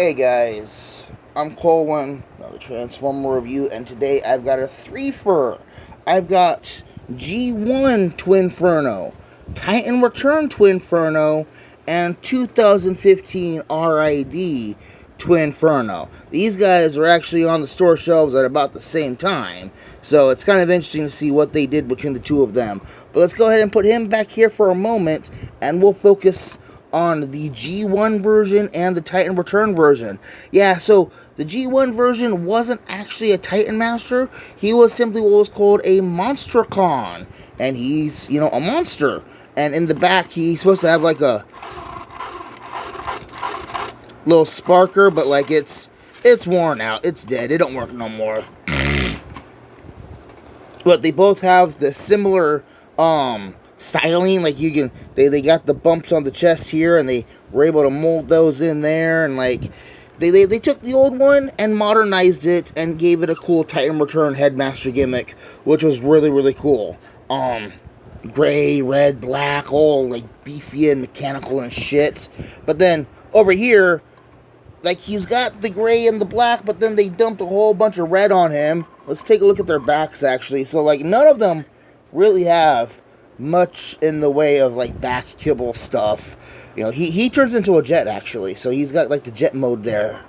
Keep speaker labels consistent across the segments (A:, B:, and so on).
A: Hey guys, I'm Colwen, another Transformer review, and today I've got a three-fer. I've got G1 Twinferno, Titan Return Twinferno, and 2015 RID Twinferno. These guys are actually on the store shelves at about the same time, so it's kind of interesting to see what they did between the two of them. But let's go ahead and put him back here for a moment, and we'll focus on the G1 version and the Titan Return version. Yeah, so the G1 version wasn't actually a Titan Master. He was simply what was called a Monstercon. And he's, a monster. And in the back, he's supposed to have like a little sparker, but like it's worn out. It's dead. It don't work no more. But they both have the similar styling. Like they got the bumps on the chest here, and they were able to mold those in there, and like they took the old one and modernized it and gave it a cool Titan Return Headmaster gimmick, which was really cool. Gray, red, black, all like beefy and mechanical and shit. But then over here, like, he's got the gray and the black, but then they dumped a whole bunch of red on him. Let's take a look at their backs, actually. So, like, none of them really have much in the way of, like, back kibble stuff. You know, he turns into a jet, actually. So he's got, like, the jet mode there.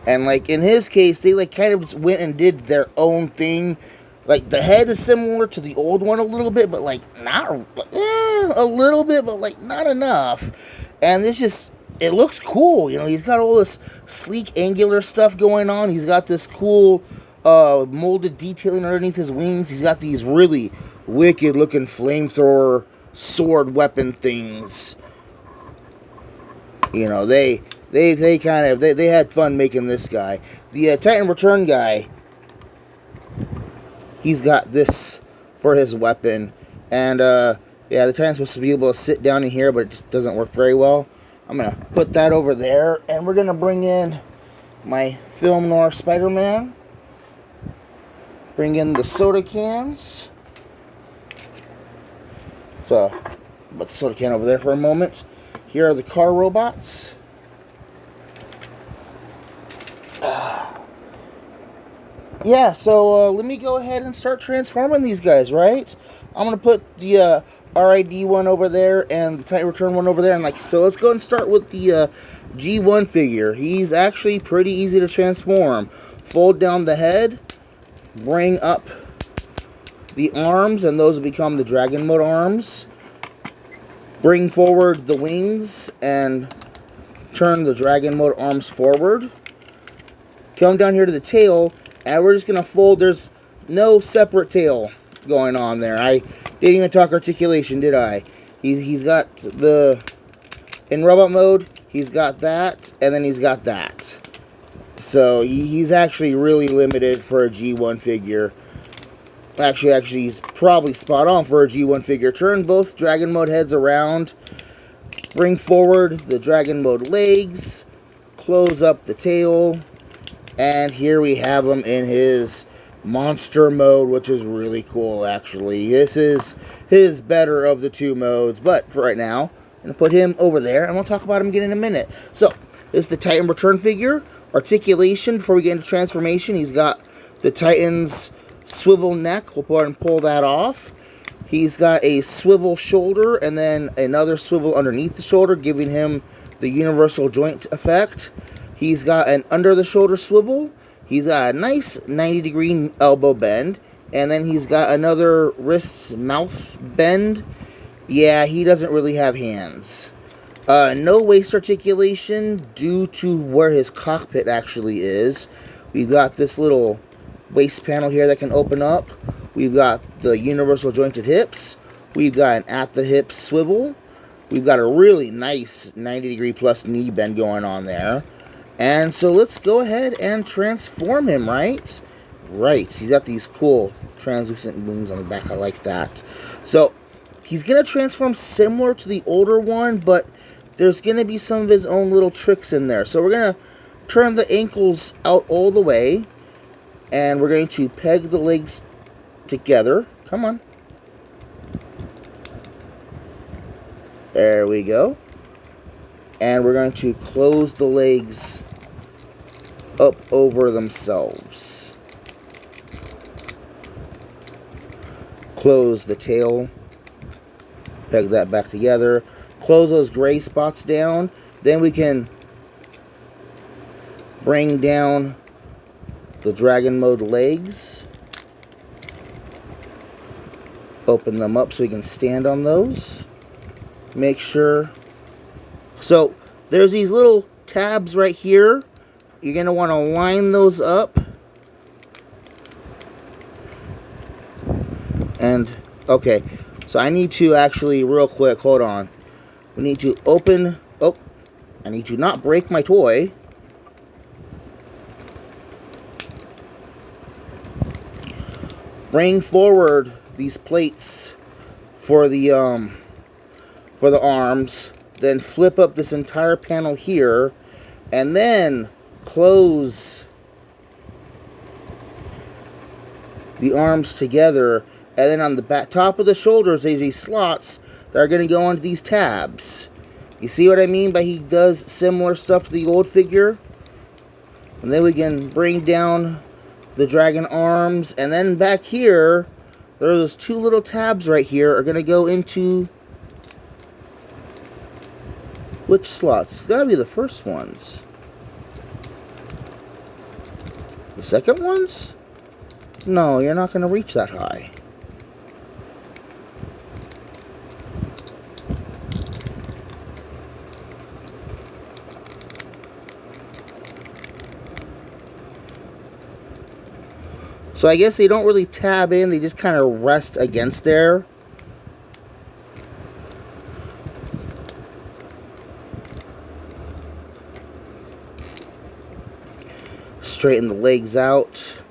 A: And, like, in his case, they, like, kind of just went and did their own thing. Like, the head is similar to the old one a little bit, but, like, not... a little bit, but, like, not enough. And it's just, it looks cool. You know, he's got all this sleek, angular stuff going on. He's got this cool molded detailing underneath his wings. He's got these really wicked-looking flamethrower sword weapon things. You know, they had fun making this guy. The Titan Return guy, he's got this for his weapon. And, yeah, the Titan's supposed to be able to sit down in here, but it just doesn't work very well. I'm going to put that over there, and we're going to bring in my Film Noir Spider-Man. Bring in the soda cans. So, put the soda can over there for a moment. Here are the car robots. Yeah, so let me go ahead and start transforming these guys, right? I'm going to put the RID one over there and the Titan Return one over there. And so let's go and start with the G1 figure. He's actually pretty easy to transform. Fold down the head, bring up the arms, and those will become the Dragon Mode arms. Bring forward the wings and turn the Dragon Mode arms forward. Come down here to the tail, and we're just going to fold. There's no separate tail going on there. I didn't even talk articulation, did I? He's got the... In robot mode, he's got that, and then he's got that. So, he's actually really limited for a G1 figure. Actually, he's probably spot on for a G1 figure. Turn both Dragon Mode heads around. Bring forward the Dragon Mode legs. Close up the tail. And here we have him in his monster mode, which is really cool, actually. This is his better of the two modes, but for right now, I'm going to put him over there, and we'll talk about him again in a minute. So, this is the Titan Return figure. Articulation, before we get into transformation, he's got the Titan's swivel neck. We'll go ahead and pull that off. He's got a swivel shoulder, and then another swivel underneath the shoulder, giving him the universal joint effect. He's got an under-the-shoulder swivel. He's got a nice 90-degree elbow bend. And then he's got another wrist-mouth bend. Yeah, he doesn't really have hands. No waist articulation due to where his cockpit actually is. We've got this little waist panel here that can open up. We've got the universal jointed hips. We've got an at-the-hip swivel. We've got a really nice 90-degree plus knee bend going on there. And so let's go ahead and transform him, right? Right. He's got these cool translucent wings on the back. I like that. So he's going to transform similar to the older one, but there's going to be some of his own little tricks in there. So we're going to turn the ankles out all the way, and we're going to peg the legs together. Come on. There we go. And we're going to close the legs up over themselves. Close the tail. Peg that back together. Close those gray spots down. Then we can bring down the dragon mode legs. Open them up so we can stand on those. Make sure. So there's these little tabs right here. You're going to want to line those up. And, okay. So I need to actually, real quick, hold on. We need to open, oh, I need to not break my toy. Bring forward these plates for the arms. Then flip up this entire panel here. And then close the arms together. And then on the back top of the shoulders, there's these slots that are going to go onto these tabs. You see what I mean by he does similar stuff to the old figure? And then we can bring down the dragon arms. And then back here, there's two little tabs right here are going to go into... Which slots? It's got to be the first ones. The second ones? No, you're not going to reach that high. So I guess they don't really tab in, they just kind of rest against there. Straighten the legs out.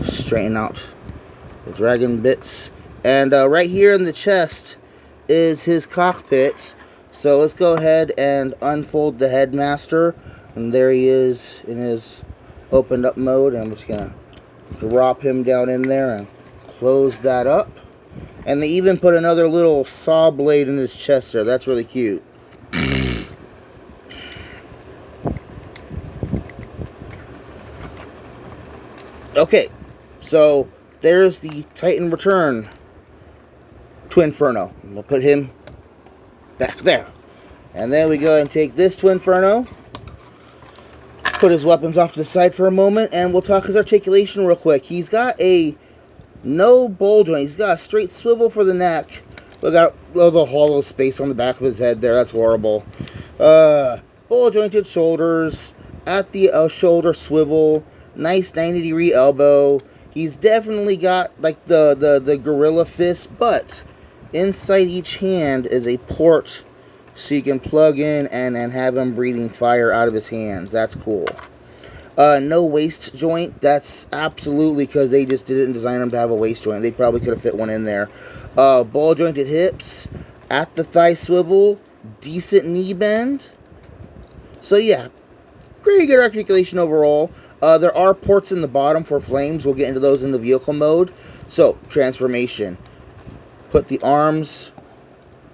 A: Straighten out the dragon bits. And right here in the chest is his cockpit. So let's go ahead and unfold the headmaster. And there he is in his opened up mode. And I'm just going to drop him down in there and close that up. And they even put another little saw blade in his chest there. That's really cute. Okay, so there's the Titan Return Twinferno. We'll put him back there. And then we go and take this Twinferno. Put his weapons off to the side for a moment, and we'll talk his articulation real quick. He's got a no ball joint. He's got a straight swivel for the neck. Look at the hollow space on the back of his head there. That's horrible. Ball jointed shoulders. At the shoulder swivel. Nice 90-degree elbow. He's definitely got like the gorilla fist, but inside each hand is a port so you can plug in and have him breathing fire out of his hands. That's cool. No waist joint. That's absolutely because they just didn't design him to have a waist joint. They probably could have fit one in there. Ball jointed hips. At the thigh swivel. Decent knee bend. So yeah, pretty good articulation overall. There are ports in the bottom for flames. We'll get into those in the vehicle mode. So, transformation. Put the arms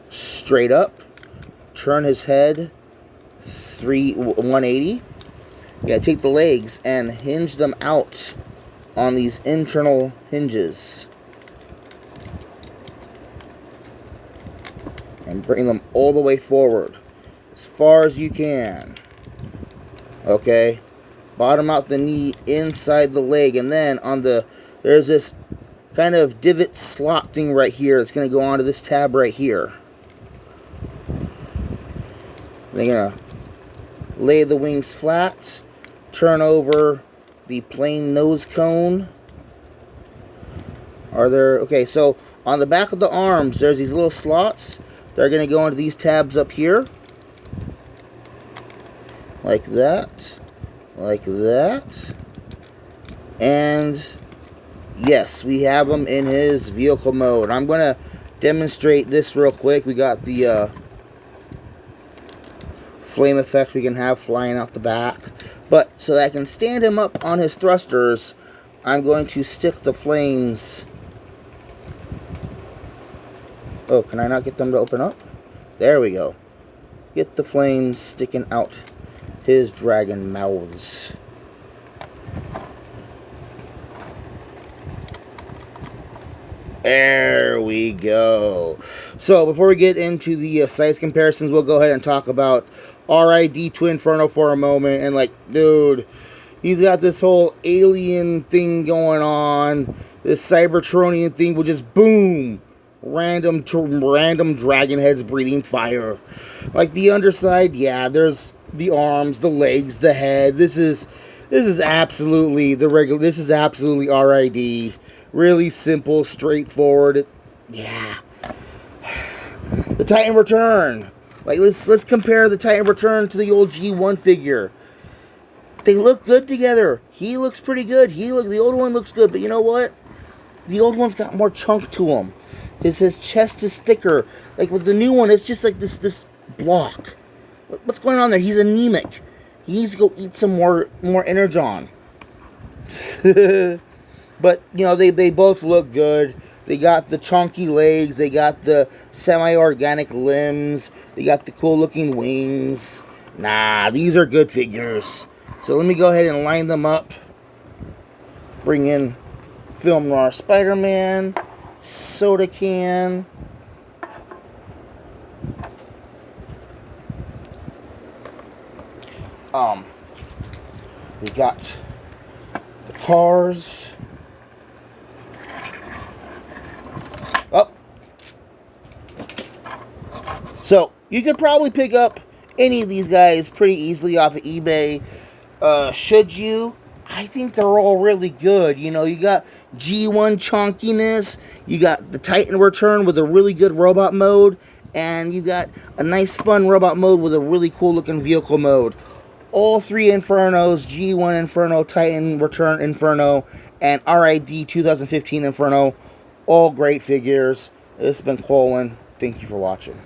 A: straight up. Turn his head 180. Yeah, take the legs and hinge them out on these internal hinges. And bring them all the way forward. As far as you can. Okay. Bottom out the knee inside the leg. And then on the... There's this kind of divot slot thing right here. It's going to go onto this tab right here. They're going to lay the wings flat. Turn over the plain nose cone. Are there... Okay, so on the back of the arms, there's these little slots. They're going to go into these tabs up here. Like that. Like that. And yes, we have him in his vehicle mode. I'm going to demonstrate this real quick. We got the flame effect we can have flying out the back. But so that I can stand him up on his thrusters, I'm going to stick the flames. Oh, can I not get them to open up? There we go. get the flames sticking out his dragon mouths. There we go. So before we get into the size comparisons, we'll go ahead and talk about RID Twinferno for a moment. And like, dude, he's got this whole alien thing going on. This Cybertronian thing will just boom. Random dragon heads breathing fire. Like the underside, yeah, there's the arms, the legs, the head. This is absolutely this is absolutely RID. Really simple, straightforward. Yeah. The Titan Return. Like let's compare the Titan Return to the old G1 figure. They look good together. He looks pretty good. The old one looks good, but you know what? The old one's got more chunk to him. His chest is thicker. Like with the new one, it's just like this block. What's going on there? He's anemic. He needs to go eat some more Energon. But, you know, they both look good. They got the chunky legs. They got the semi-organic limbs. They got the cool-looking wings. Nah, these are good figures. So let me go ahead and line them up. Bring in Film Noir Spider-Man. Soda can. We got the cars. Oh. So, you could probably pick up any of these guys pretty easily off of eBay. Should you? I think they're all really good. You know, you got G1 chunkiness, you got the Titan Return with a really good robot mode, and you got a nice fun robot mode with a really cool looking vehicle mode. All three Infernos, G1 Inferno, Titan Return Inferno, and RID 2015 Inferno, all great figures. This has been Colwen. Thank you for watching.